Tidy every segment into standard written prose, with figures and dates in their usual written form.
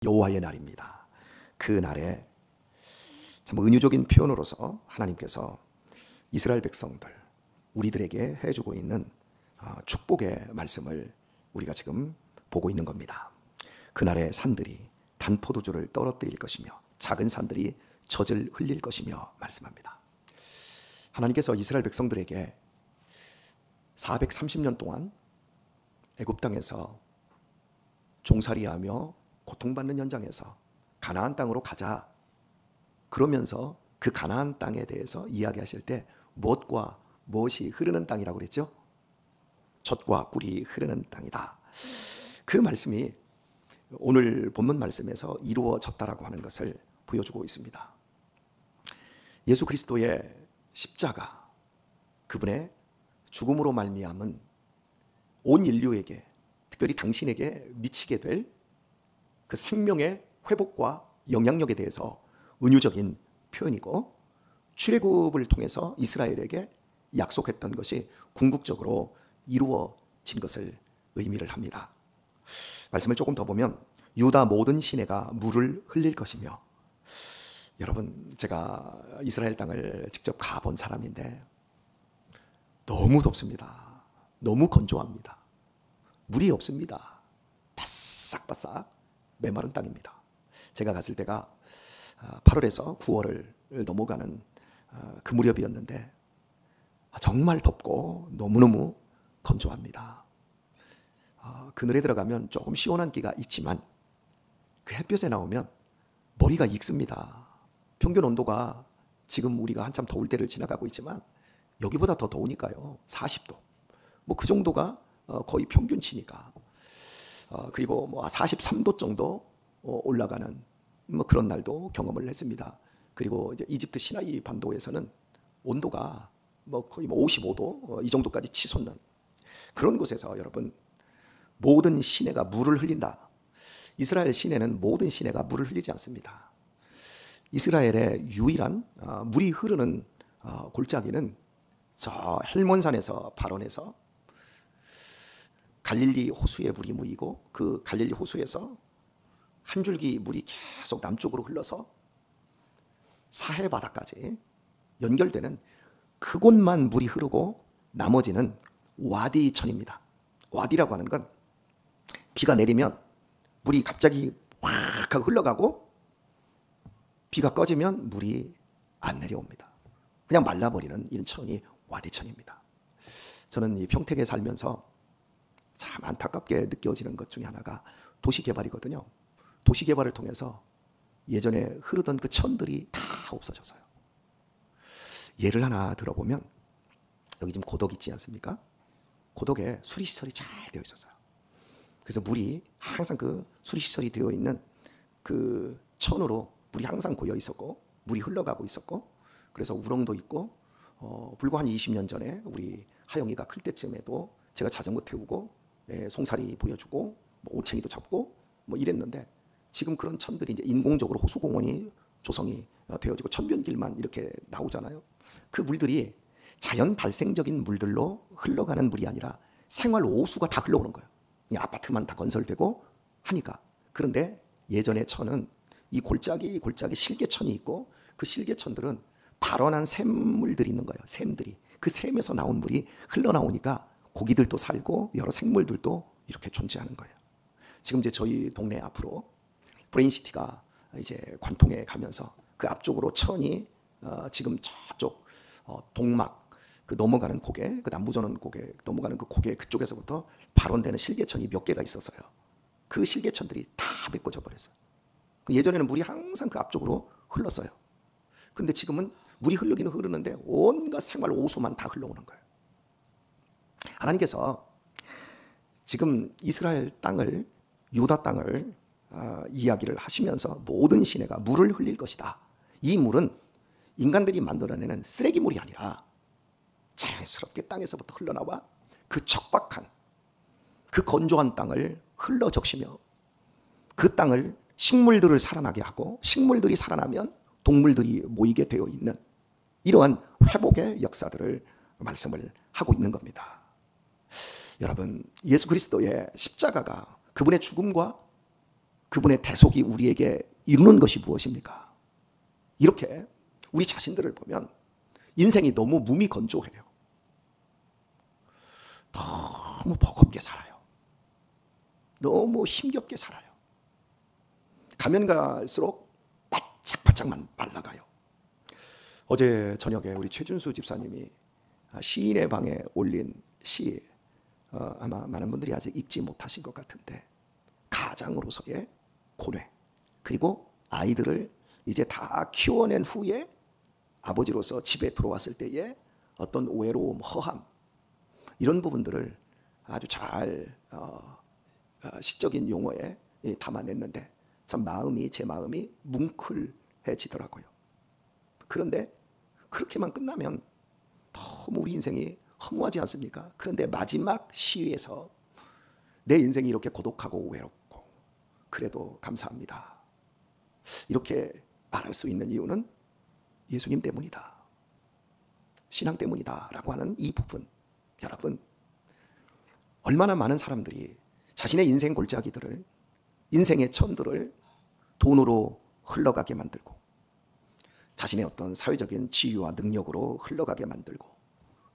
여호와의 날입니다. 그 날에 참 은유적인 표현으로서 하나님께서 이스라엘 백성들, 우리들에게 해주고 있는 축복의 말씀을 우리가 지금 보고 있는 겁니다. 그날의 산들이 단포도주를 떨어뜨릴 것이며 작은 산들이 젖을 흘릴 것이며 말씀합니다. 하나님께서 이스라엘 백성들에게 430년 동안 애굽 땅에서 종살이하며 고통받는 현장에서 가나안 땅으로 가자, 그러면서 그 가나안 땅에 대해서 이야기하실 때 무엇과 무엇이 흐르는 땅이라고 그랬죠? 젖과 꿀이 흐르는 땅이다. 그 말씀이 오늘 본문 말씀에서 이루어졌다라고 하는 것을 보여주고 있습니다. 예수 그리스도의 십자가, 그분의 죽음으로 말미암은 온 인류에게, 특별히 당신에게 미치게 될 그 생명의 회복과 영향력에 대해서 은유적인 표현이고, 출애굽을 통해서 이스라엘에게 약속했던 것이 궁극적으로 이루어진 것을 의미를 합니다. 말씀을 조금 더 보면 유다 모든 시내가 물을 흘릴 것이며, 여러분, 제가 이스라엘 땅을 직접 가본 사람인데 너무 덥습니다. 너무 건조합니다. 물이 없습니다. 바싹바싹 메마른 땅입니다. 제가 갔을 때가 8월에서 9월을 넘어가는 그 무렵이었는데 정말 덥고 너무너무 건조합니다. 그늘에 들어가면 조금 시원한 기가 있지만 그 햇볕에 나오면 머리가 익습니다. 평균 온도가 지금 우리가 한참 더울 때를 지나가고 있지만 여기보다 더 더우니까요. 40도. 뭐 그 정도가 거의 평균치니까. 그리고 뭐 43도 정도 올라가는 뭐 그런 날도 경험을 했습니다. 그리고 이제 이집트 시나이 반도에서는 온도가 뭐 거의 55도 이 정도까지 치솟는 그런 곳에서 여러분, 모든 시내가 물을 흘린다. 이스라엘 시내는 모든 시내가 물을 흘리지 않습니다. 이스라엘의 유일한 물이 흐르는 골짜기는 저 헬몬산에서 발원해서 갈릴리 호수에 물이 모이고, 그 갈릴리 호수에서 한 줄기 물이 계속 남쪽으로 흘러서 사해 바다까지 연결되는 그곳만 물이 흐르고 나머지는 와디천입니다. 와디라고 하는 건 비가 내리면 물이 갑자기 확 하고 흘러가고 비가 꺼지면 물이 안 내려옵니다. 그냥 말라버리는 이런 천이 와디천입니다. 저는 이 평택에 살면서 참 안타깝게 느껴지는 것 중에 하나가 도시개발이거든요. 도시개발을 통해서 예전에 흐르던 그 천들이 다 없어져서요. 예를 하나 들어보면 여기 지금 고덕 있지 않습니까? 고덕에 수리시설이 잘 되어 있었어요. 그래서 물이 항상 그 수리시설이 되어 있는 그 천으로 물이 항상 고여 있었고 물이 흘러가고 있었고, 그래서 우렁도 있고 불과 한 20년 전에 우리 하영이가 클 때쯤에도 제가 자전거 태우고 송사리 보여주고 뭐 올챙이도 잡고 뭐 이랬는데, 지금 그런 천들이 이제 인공적으로 호수공원이 조성이 되어지고 천변길만 이렇게 나오잖아요. 그 물들이 자연 발생적인 물들로 흘러가는 물이 아니라 생활 오수가 다 흘러오는 거예요. 그냥 아파트만 다 건설되고 하니까. 그런데 예전의 천은 이 골짜기 실개천이 있고, 그 실개천들은 발원한 샘물들이 있는 거예요. 샘들이. 그 샘에서 나온 물이 흘러나오니까 고기들도 살고 여러 생물들도 이렇게 존재하는 거예요. 지금 이제 저희 동네 앞으로 브레인시티가 이제 관통해 가면서 그 앞쪽으로 천이 지금 저쪽 동막 그 넘어가는 고개, 그 남부전원 고개 넘어가는 그 고개 그쪽에서부터 발원되는 실개천이 몇 개가 있었어요. 그 실개천들이 다 메꿔져 버렸어요. 예전에는 물이 항상 그 앞쪽으로 흘렀어요. 근데 지금은 물이 흐르기는 흐르는데 온갖 생활 오수만 다 흘러오는 거예요. 하나님께서 지금 이스라엘 땅을, 유다 땅을 이야기를 하시면서 모든 시내가 물을 흘릴 것이다. 이 물은 인간들이 만들어내는 쓰레기물이 아니라 자연스럽게 땅에서부터 흘러나와 그 척박한, 그 건조한 땅을 흘러 적시며 그 땅을 식물들을 살아나게 하고, 식물들이 살아나면 동물들이 모이게 되어 있는 이러한 회복의 역사들을 말씀을 하고 있는 겁니다. 여러분, 예수 그리스도의 십자가가, 그분의 죽음과 그분의 대속이 우리에게 이루는 것이 무엇입니까? 이렇게 우리 자신들을 보면 인생이 너무 무미건조해요. 너무 버겁게 살아요. 너무 힘겹게 살아요. 가면 갈수록 바짝바짝만 말라가요. 어제 저녁에 우리 최준수 집사님이 시인의 방에 올린 시, 아마 많은 분들이 아직 읽지 못하신 것 같은데, 가장으로서의 고뇌, 그리고 아이들을 이제 다 키워낸 후에 아버지로서 집에 들어왔을 때의 어떤 외로움, 허함, 이런 부분들을 아주 잘 시적인 용어에 담아냈는데 참 제 마음이 뭉클해지더라고요. 그런데 그렇게만 끝나면 너무 우리 인생이 허무하지 않습니까? 그런데 마지막 시에서 내 인생이 이렇게 고독하고 외롭고 그래도 감사합니다, 이렇게 말할 수 있는 이유는 예수님 때문이다, 신앙 때문이다 라고 하는 이 부분, 여러분, 얼마나 많은 사람들이 자신의 인생 골짜기들을, 인생의 천들을 돈으로 흘러가게 만들고 자신의 어떤 사회적인 지위와 능력으로 흘러가게 만들고,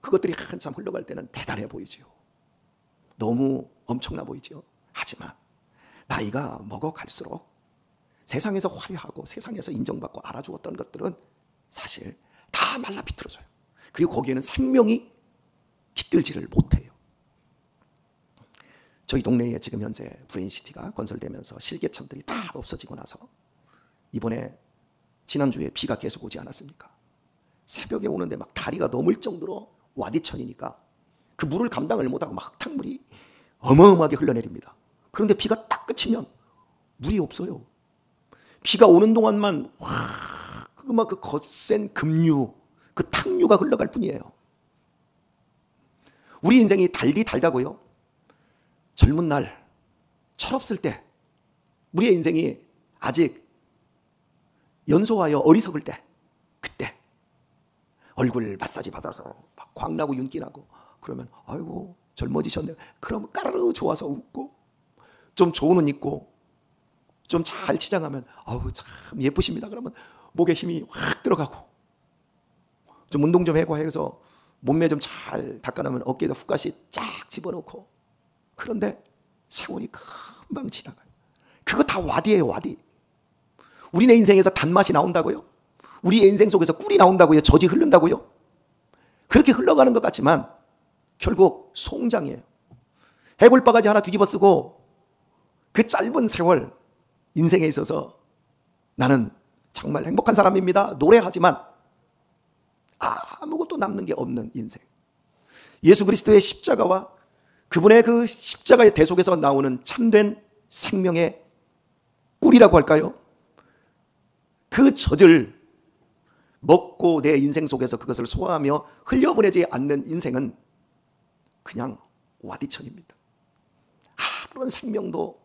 그것들이 한참 흘러갈 때는 대단해 보이지요. 너무 엄청나 보이지요. 하지만 나이가 먹어갈수록 세상에서 화려하고 세상에서 인정받고 알아주었던 것들은 사실 다 말라 비틀어져요. 그리고 거기에는 생명이 깃들지를 못해요. 저희 동네에 지금 현재 브레인시티가 건설되면서 실개천들이 다 없어지고 나서 이번에 지난주에 비가 계속 오지 않았습니까? 새벽에 오는데 막 다리가 넘을 정도로 와디천이니까 그 물을 감당을 못하고 막 흙탕물이 어마어마하게 흘러내립니다. 그런데 비가 딱 그치면 물이 없어요. 비가 오는 동안만 그 거센 급류, 그 탕류가 흘러갈 뿐이에요. 우리 인생이 달다고요? 젊은 날, 철없을 때, 우리의 인생이 아직 연소하여 어리석을 때, 그때 얼굴 마사지 받아서 막 광나고 윤기나고 그러면 아이고 젊어지셨네. 그러면 까르르 좋아서 웃고, 좀 좋은 옷 입고 좀 잘 치장하면 아우 참 예쁘십니다. 그러면 목에 힘이 확 들어가고, 좀 운동 좀 해고 해서 몸매 좀 잘 닦아놓으면 어깨에다 훅가시 쫙 집어넣고. 그런데 세월이 금방 지나가요. 그거 다 와디예요, 와디. 우리네 인생에서 단맛이 나온다고요? 우리의 인생 속에서 꿀이 나온다고요? 젖이 흐른다고요? 그렇게 흘러가는 것 같지만 결국 송장이에요. 해골바가지 하나 뒤집어 쓰고 그 짧은 세월 인생에 있어서 나는 정말 행복한 사람입니다, 노래하지만 아무것도 남는 게 없는 인생. 예수 그리스도의 십자가와 그분의 그 십자가의 대속에서 나오는 참된 생명의 꿀이라고 할까요? 그 젖을 먹고 내 인생 속에서 그것을 소화하며 흘려보내지 않는 인생은 그냥 와디천입니다. 아무런 생명도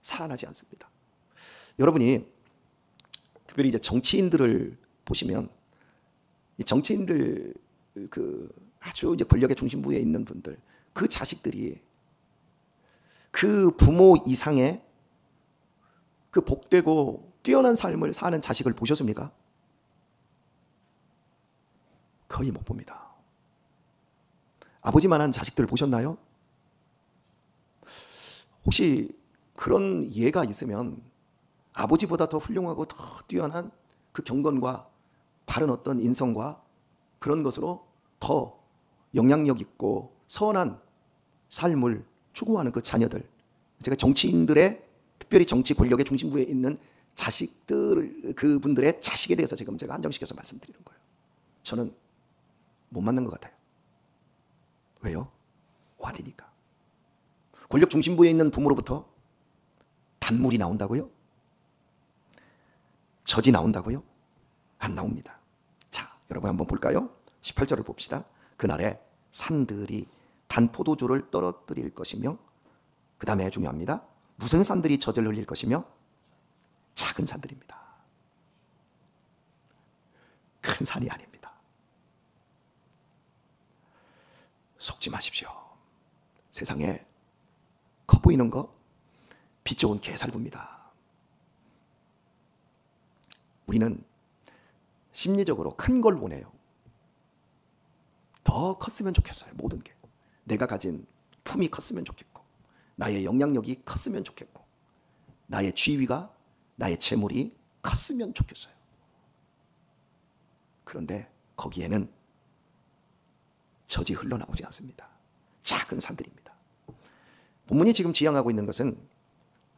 살아나지 않습니다. 여러분이 특별히 이제 정치인들을 보시면, 이 정치인들 아주 이제 권력의 중심부에 있는 분들, 그 자식들이 그 부모 이상의 그 복되고 뛰어난 삶을 사는 자식을 보셨습니까? 거의 못 봅니다. 아버지만한 자식들 보셨나요? 혹시 그런 예가 있으면 아버지보다 더 훌륭하고 더 뛰어난 그 경건과 바른 어떤 인성과 그런 것으로 더 영향력 있고 선한 삶을 추구하는 그 자녀들, 제가 정치인들의, 특별히 정치 권력의 중심부에 있는 자식들, 그분들의 자식에 대해서 지금 제가 한정시켜서 말씀드리는 거예요. 저는 못 맞는 것 같아요. 왜요? 와디니까. 권력 중심부에 있는 부모로부터 단물이 나온다고요? 젖이 나온다고요? 안 나옵니다. 자, 여러분 한번 볼까요? 18절을 봅시다. 그날에 산들이 단 포도주를 떨어뜨릴 것이며, 그 다음에 중요합니다. 무슨 산들이 젖을 흘릴 것이며? 작은 산들입니다. 큰 산이 아닙니다. 속지 마십시오. 세상에 커 보이는 거 빛 좋은 개살구입니다. 우리는 심리적으로 큰 걸 원해요. 더 컸으면 좋겠어요. 모든 게 내가 가진 품이 컸으면 좋겠고, 나의 영향력이 컸으면 좋겠고, 나의 지위가, 나의 재물이 컸으면 좋겠어요. 그런데 거기에는 젖이 흘러나오지 않습니다. 작은 산들입니다. 본문이 지금 지향하고 있는 것은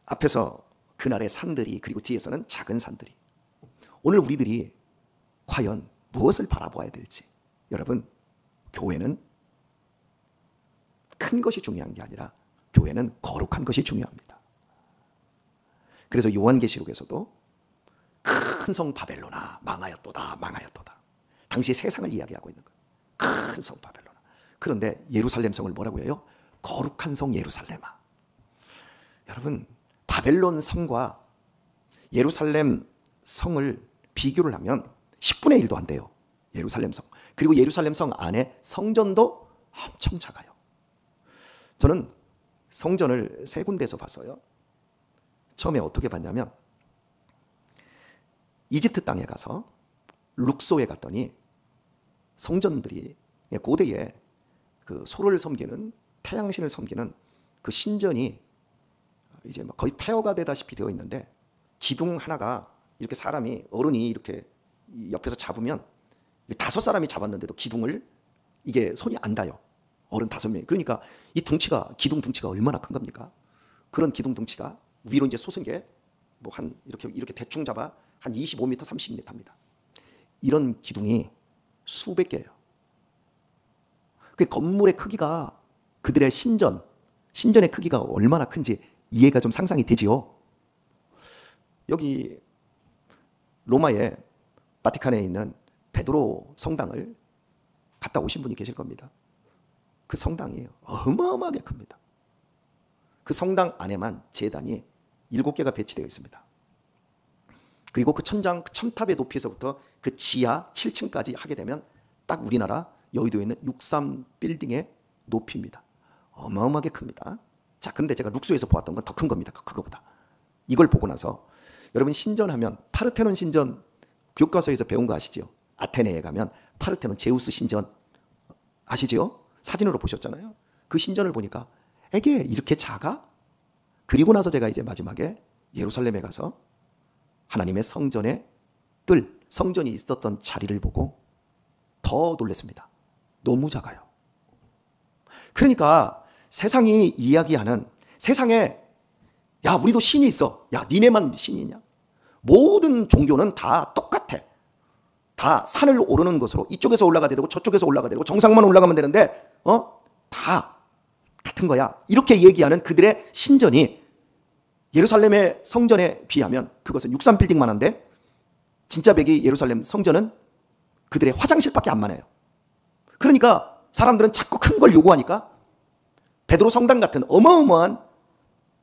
앞에서 그날의 산들이, 그리고 뒤에서는 작은 산들이, 오늘 우리들이 과연 무엇을 바라보아야 될지. 여러분, 교회는 큰 것이 중요한 게 아니라 교회는 거룩한 것이 중요합니다. 그래서 요한계시록에서도 큰 성 바벨로나 망하였도다, 망하였도다. 당시 세상을 이야기하고 있는 거예요. 큰 성 바벨로나. 그런데 예루살렘 성을 뭐라고 해요? 거룩한 성 예루살렘아. 여러분, 바벨론 성과 예루살렘 성을 비교를 하면 10분의 1도 안 돼요. 예루살렘 성. 그리고 예루살렘 성 안에 성전도 엄청 작아요. 저는 성전을 3군데에서 봤어요. 처음에 어떻게 봤냐면 이집트 땅에 가서 룩소에 갔더니 성전들이 고대에 그 소를 섬기는, 태양신을 섬기는 그 신전이 이제 막 거의 폐허가 되다시피 되어 있는데, 기둥 하나가 이렇게 사람이, 어른이 이렇게 옆에서 잡으면 5사람이 잡았는데도 기둥을 이게 손이 안 닿아요. 어른 5명이. 그러니까 이 둥치가, 기둥 둥치가 얼마나 큰 겁니까? 그런 기둥 둥치가 위로 이제 솟은 게 뭐 한 이렇게 대충 잡아 한 25m, 30m입니다. 이런 기둥이 수백 개예요. 그 건물의 크기가, 그들의 신전의 크기가 얼마나 큰지 이해가 좀 상상이 되지요. 여기 로마의 바티칸에 있는 베드로 성당을 갔다 오신 분이 계실 겁니다. 그 성당이 어마어마하게 큽니다. 그 성당 안에만 제단이 7개가 배치되어 있습니다. 그리고 그 천장, 그 첨탑의 높이에서부터 그 지하 7층까지 하게 되면 딱 우리나라 여의도에 있는 63 빌딩의 높이입니다. 어마어마하게 큽니다. 자, 그런데 제가 룩소에서 보았던 건 더 큰 겁니다. 그거보다. 이걸 보고 나서 여러분, 신전하면 파르테논 신전 교과서에서 배운 거 아시죠? 아테네에 가면 파르테논 제우스 신전 아시죠? 사진으로 보셨잖아요. 그 신전을 보니까 이게 이렇게 작아? 그리고 나서 제가 이제 마지막에 예루살렘에 가서 하나님의 성전의 뜰, 성전이 있었던 자리를 보고 더 놀랐습니다. 너무 작아요. 그러니까 세상이 이야기하는, 세상에 야, 우리도 신이 있어. 야, 니네만 신이냐? 모든 종교는 다 똑같아. 다 산을 오르는 것으로, 이쪽에서 올라가야 되고 저쪽에서 올라가야 되고 정상만 올라가면 되는데 다 같은 거야. 이렇게 얘기하는 그들의 신전이 예루살렘의 성전에 비하면 그것은 63빌딩만 한데, 진짜 백이 예루살렘 성전은 그들의 화장실밖에 안 많아요. 그러니까 사람들은 자꾸 큰 걸 요구하니까 베드로 성당 같은 어마어마한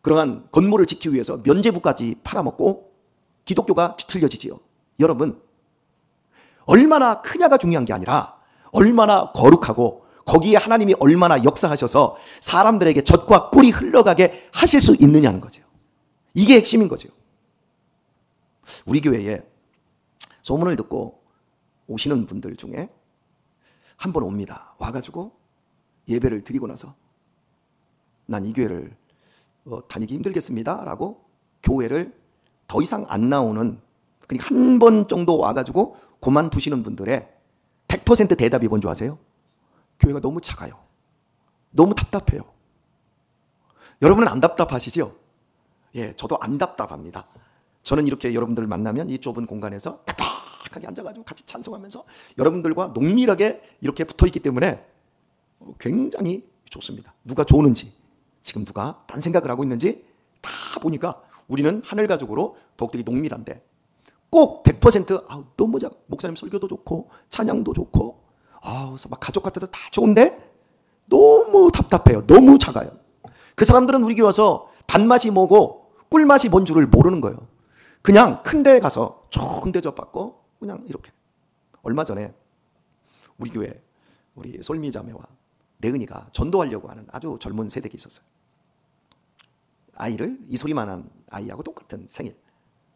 그러한 건물을 짓기 위해서 면죄부까지 팔아먹고 기독교가 뒤틀려지지요. 여러분, 얼마나 크냐가 중요한 게 아니라 얼마나 거룩하고 거기에 하나님이 얼마나 역사하셔서 사람들에게 젖과 꿀이 흘러가게 하실 수 있느냐는 거죠. 이게 핵심인 거죠. 우리 교회에 소문을 듣고 오시는 분들 중에 한 번 옵니다. 와가지고 예배를 드리고 나서 난 이 교회를 다니기 힘들겠습니다 라고 교회를 더 이상 안 나오는, 그러니까 한 번 정도 와가지고 그만두시는 분들의 100% 대답이 뭔지 아세요? 교회가 너무 작아요. 너무 답답해요. 여러분은 안 답답하시죠? 예, 저도 안 답답합니다. 저는 이렇게 여러분들을 만나면 이 좁은 공간에서 빡빡하게 앉아가지고 같이 찬송하면서 여러분들과 농밀하게 이렇게 붙어있기 때문에 굉장히 좋습니다. 누가 좋은지, 지금 누가 딴 생각을 하고 있는지 다 보니까 우리는 하늘 가족으로 더욱더 농밀한데, 꼭 100% 너무 작아. 목사님 설교도 좋고 찬양도 좋고 막 가족 같아서 다 좋은데 너무 답답해요. 너무 작아요. 그 사람들은 우리 교회 와서 단맛이 뭐고 꿀맛이 뭔 줄을 모르는 거예요. 그냥 큰 데 가서 좋은 대접 받고 그냥 이렇게. 얼마 전에 우리 교회 우리 솔미 자매와 내은이가 전도하려고 하는 아주 젊은 세대가 있었어요. 아이를, 이 소리만한 아이하고 똑같은 생일.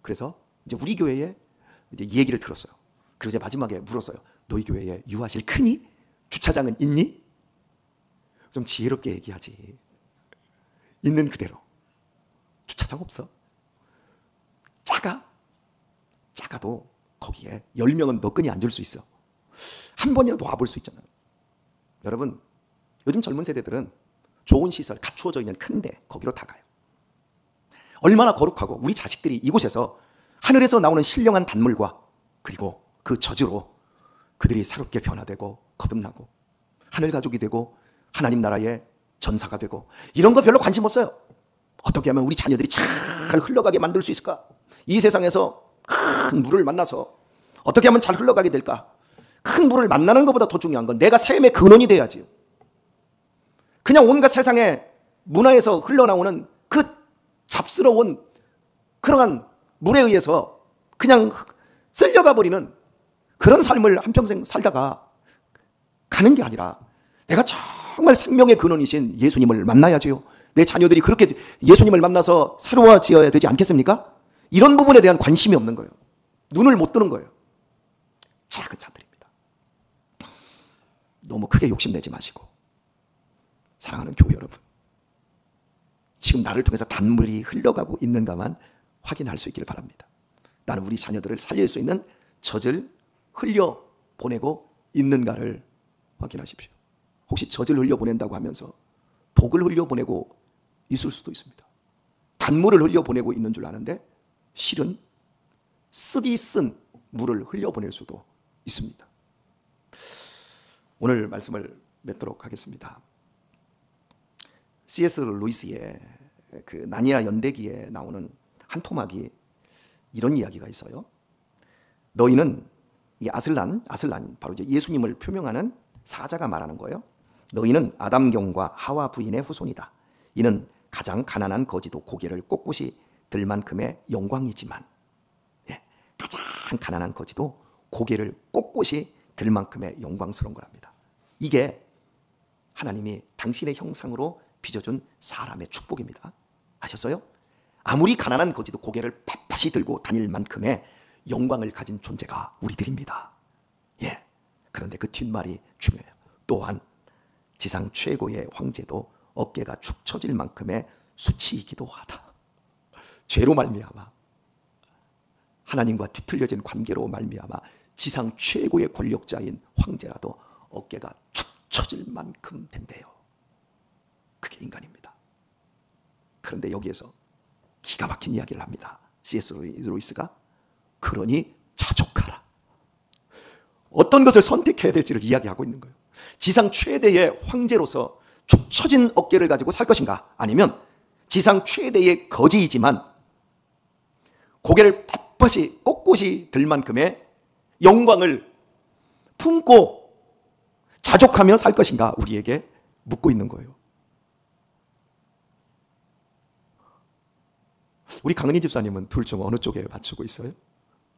그래서 이제 우리 교회에 이제 이 얘기를 들었어요. 그리고 이제 마지막에 물었어요. 너희 교회에 유아실 크니? 주차장은 있니? 좀 지혜롭게 얘기하지. 있는 그대로. 주차장 없어. 작아도 거기에 10명은 너끈히 앉을 수 있어. 한 번이라도 와볼 수 있잖아요. 여러분, 요즘 젊은 세대들은 좋은 시설 갖추어져 있는 큰데 거기로 다 가요. 얼마나 거룩하고 우리 자식들이 이곳에서 하늘에서 나오는 신령한 단물과 그리고 그 저주로 그들이 새롭게 변화되고 거듭나고 하늘 가족이 되고 하나님 나라의 전사가 되고 이런 거 별로 관심 없어요. 어떻게 하면 우리 자녀들이 잘 흘러가게 만들 수 있을까? 이 세상에서 큰 물을 만나서 어떻게 하면 잘 흘러가게 될까? 큰 물을 만나는 것보다 더 중요한 건 내가 샘의 근원이 돼야지요. 그냥 온갖 세상의 문화에서 흘러나오는 그 잡스러운 그러한 물에 의해서 그냥 쓸려가 버리는 그런 삶을 한평생 살다가 가는 게 아니라 내가 정말 생명의 근원이신 예수님을 만나야지요. 내 자녀들이 그렇게 예수님을 만나서 새로워져야 되지 않겠습니까? 이런 부분에 대한 관심이 없는 거예요. 눈을 못 뜨는 거예요. 작은 자들입니다. 너무 크게 욕심내지 마시고 사랑하는 교회 여러분, 지금 나를 통해서 단물이 흘러가고 있는가만 확인할 수 있기를 바랍니다. 나는 우리 자녀들을 살릴 수 있는 젖을 흘려보내고 있는가를 확인하십시오. 혹시 젖을 흘려보낸다고 하면서 독을 흘려보내고 있을 수도 있습니다. 단물을 흘려보내고 있는 줄 아는데 실은 쓰디 쓴 물을 흘려보낼 수도 있습니다. 오늘 말씀을 맺도록 하겠습니다. C.S. 루이스의 그 나니아 연대기에 나오는 한 토막이 이런 이야기가 있어요. 너희는 이 아슬란 바로 이제 예수님을 표명하는 사자가 말하는 거예요. 너희는 아담경과 하와 부인의 후손이다. 이는 가장 가난한 거지도 고개를 꼿꼿이 들 만큼의 영광이지만, 가장 가난한 거지도 고개를 꼿꼿이 들 만큼의 영광스러운 거랍니다. 이게 하나님이 당신의 형상으로 빚어준 사람의 축복입니다. 아셨어요? 아무리 가난한 거지도 고개를 빳빳이 들고 다닐 만큼의 영광을 가진 존재가 우리들입니다. 그런데 그 뒷말이 중요해요. 또한 지상 최고의 황제도 어깨가 축 처질 만큼의 수치이기도 하다. 죄로 말미암아 하나님과 뒤틀려진 관계로 말미암아 지상 최고의 권력자인 황제라도 어깨가 축 처질 만큼 된대요. 그게 인간입니다. 그런데 여기에서 기가 막힌 이야기를 합니다. C.S. 루이스가 그러니 자족하라. 어떤 것을 선택해야 될지를 이야기하고 있는 거예요. 지상 최대의 황제로서 축 처진 어깨를 가지고 살 것인가, 아니면 지상 최대의 거지이지만 고개를 빳빳이 꼿꼿이 들 만큼의 영광을 품고 자족하며 살 것인가, 우리에게 묻고 있는 거예요. 우리 강은희 집사님은 둘 중 어느 쪽에 맞추고 있어요?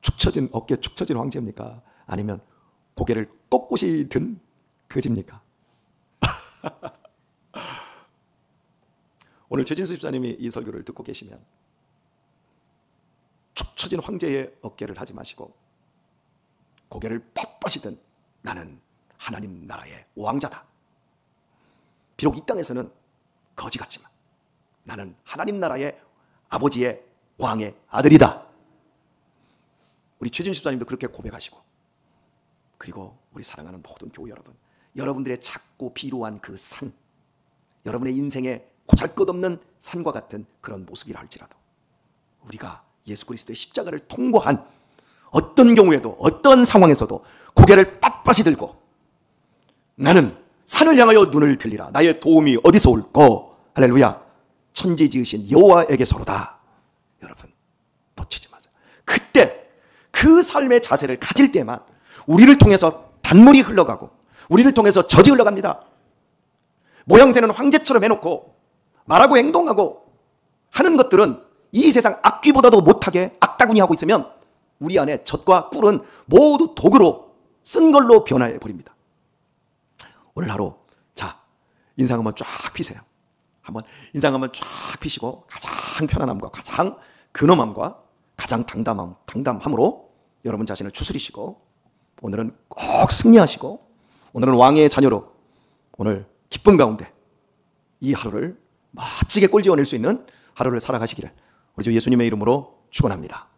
축 처진 어깨, 축 처진 황제입니까? 아니면 고개를 꼿꼿이 든 거지입니까? 오늘 최진수 집사님이 이 설교를 듣고 계시면 축 처진 황제의 어깨를 하지 마시고 고개를 빳빳이 든 나는 하나님 나라의 왕자다. 비록 이 땅에서는 거지 같지만 나는 하나님 나라의 아버지의 왕의 아들이다. 우리 최진수 집사님도 그렇게 고백하시고, 그리고 우리 사랑하는 모든 교회 여러분, 여러분들의 작고 비루한 그 산, 여러분의 인생에 고잘것없는 산과 같은 그런 모습이라 할지라도 우리가 예수 그리스도의 십자가를 통과한 어떤 경우에도 어떤 상황에서도 고개를 빳빳이 들고 나는 산을 향하여 눈을 들리라. 나의 도움이 어디서 올꼬? 할렐루야. 천지 지으신 여호와에게서로다. 여러분 놓치지 마세요. 그때 그 삶의 자세를 가질 때만 우리를 통해서 단물이 흘러가고 우리를 통해서 젖이 흘러갑니다. 모양새는 황제처럼 해놓고 말하고 행동하고 하는 것들은 이 세상 악귀보다도 못하게 악다구니 하고 있으면 우리 안에 젖과 꿀은 모두 독으로 쓴 걸로 변화해 버립니다. 오늘 하루 자 인상 한번 쫙 피세요. 한번 인상 한번 쫙 피시고 가장 편안함과 가장 근엄함과 가장 당담함으로 여러분 자신을 추스리시고 오늘은 꼭 승리하시고 오늘은 왕의 자녀로 오늘 기쁨 가운데 이 하루를 멋지게 꼴지어낼 수 있는 하루를 살아가시기를 우리 주 예수님의 이름으로 축원합니다.